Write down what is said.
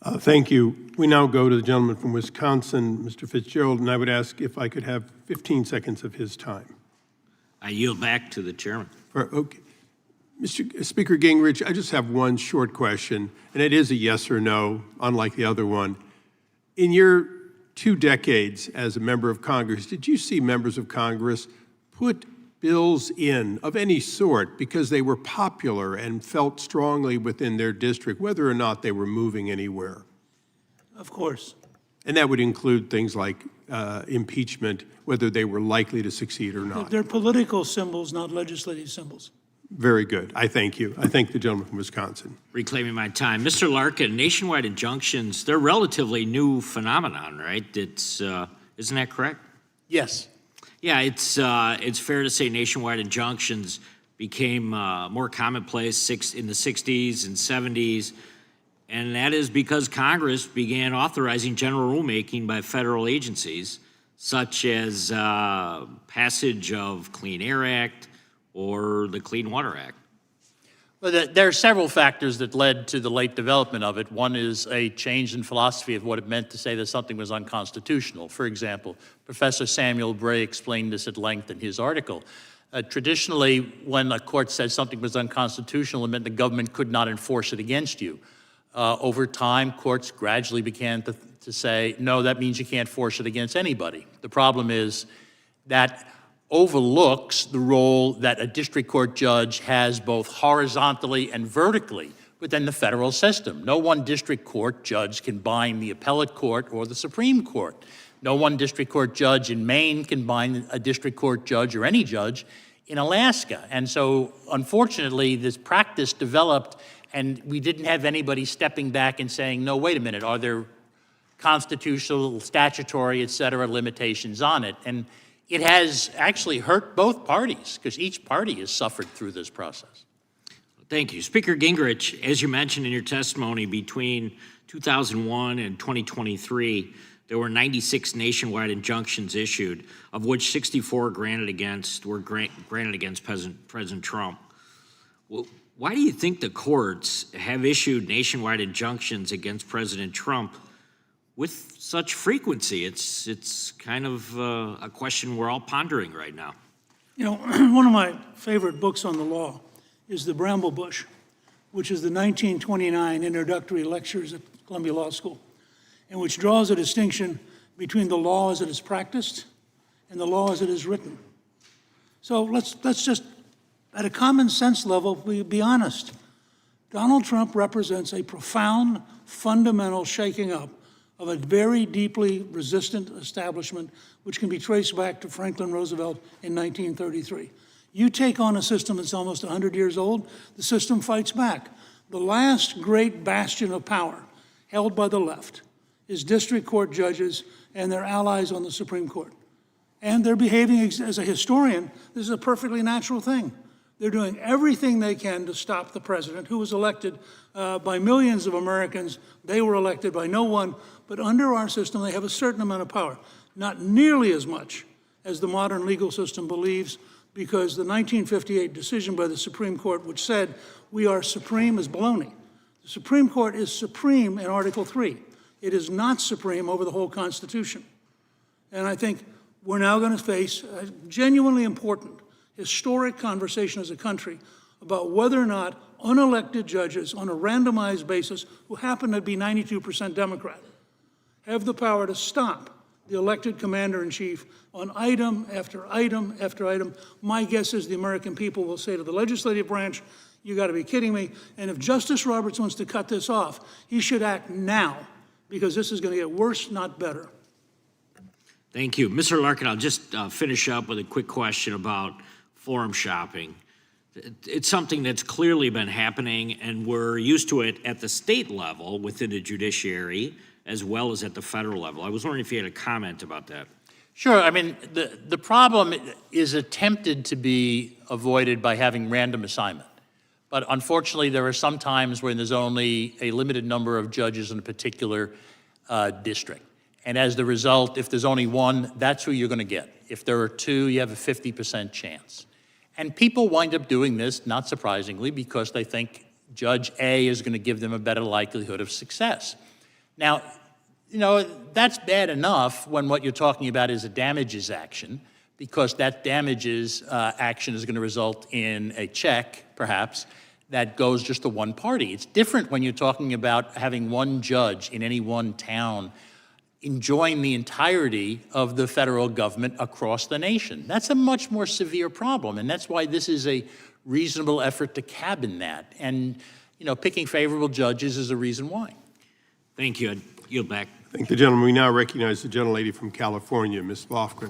Thank you. We now go to the gentleman from Wisconsin, Mr. Fitzgerald, and I would ask if I could have 15 seconds of his time. I yield back to the chairman. Okay. Mr. Speaker Gingrich, I just have one short question, and it is a yes or no, unlike the other one. In your 2 decades as a member of Congress, did you see members of Congress put bills in of any sort because they were popular and felt strongly within their district, whether or not they were moving anywhere? Of course. And that would include things like impeachment, whether they were likely to succeed or not. They're political symbols, not legislative symbols. Very good. I thank you. I thank the gentleman from Wisconsin. Reclaiming my time. Mr. Larkin, nationwide injunctions, they're relatively new phenomenon, right? It's, isn't that correct? Yes. Yeah, it's fair to say nationwide injunctions became more commonplace in the 60s and 70s, and that is because Congress began authorizing general rulemaking by federal agencies, such as passage of Clean Air Act or the Clean Water Act. Well, there are several factors that led to the late development of it. One is a change in philosophy of what it meant to say that something was unconstitutional. For example, Professor Samuel Bray explained this at length in his article. Traditionally, when a court said something was unconstitutional, it meant the government could not enforce it against you. Over time, courts gradually began to say, no, that means you can't force it against anybody. The problem is that overlooks the role that a district court judge has both horizontally and vertically within the federal system. No one district court judge can bind the appellate court or the Supreme Court. No one district court judge in Maine can bind a district court judge or any judge in Alaska. And so, unfortunately, this practice developed, and we didn't have anybody stepping back and saying, no, wait a minute, are there constitutional, statutory, et cetera, limitations on it? And it has actually hurt both parties because each party has suffered through this process. Thank you. Speaker Gingrich, as you mentioned in your testimony, between 2001 and 2023, there were 96 nationwide injunctions issued, of which 64 were granted against President Trump. Well, why do you think the courts have issued nationwide injunctions against President Trump with such frequency? It's kind of a question we're all pondering right now. You know, one of my favorite books on the law is The Bramble Bush, which is the 1929 introductory lectures at Columbia Law School, and which draws a distinction between the law as it is practiced and the law as it is written. So let's just, at a common sense level, be honest. Donald Trump represents a profound, fundamental shaking up of a very deeply resistant establishment, which can be traced back to Franklin Roosevelt in 1933. You take on a system that's almost 100 years old, the system fights back. The last great bastion of power held by the left is district court judges and their allies on the Supreme Court. And they're behaving, as a historian, this is a perfectly natural thing. They're doing everything they can to stop the president, who was elected by millions of Americans. They were elected by no one, but under our system, they have a certain amount of power. Not nearly as much as the modern legal system believes, because the 1958 decision by the Supreme Court, which said we are supreme, is baloney. The Supreme Court is supreme in Article 3. It is not supreme over the whole Constitution. And I think we're now going to face a genuinely important, historic conversation as a country about whether or not unelected judges on a randomized basis, who happen to be 92% Democrat, have the power to stop the elected commander-in-chief on item after item after item. My guess is the American people will say to the legislative branch, you got to be kidding me. And if Justice Roberts wants to cut this off, he should act now, because this is going to get worse, not better. Thank you. Mr. Larkin, I'll just finish up with a quick question about forum shopping. It's something that's clearly been happening, and we're used to it at the state level within the judiciary as well as at the federal level. I was wondering if you had a comment about that. Sure. I mean, the problem is attempted to be avoided by having random assignment. But unfortunately, there are some times when there's only a limited number of judges in a particular district. And as the result, if there's only one, that's who you're going to get. If there are two, you have a 50% chance. And people wind up doing this, not surprisingly, because they think Judge A is going to give them a better likelihood of success. Now, you know, that's bad enough when what you're talking about is a damages action, because that damages action is going to result in a check, perhaps, that goes just to one party. It's different when you're talking about having one judge in any one town enjoying the entirety of the federal government across the nation. That's a much more severe problem, and that's why this is a reasonable effort to cabin that. And, you know, picking favorable judges is a reason why. Thank you. I yield back. Thank the gentleman. We now recognize the gentlelady from California, Ms. Lofgren.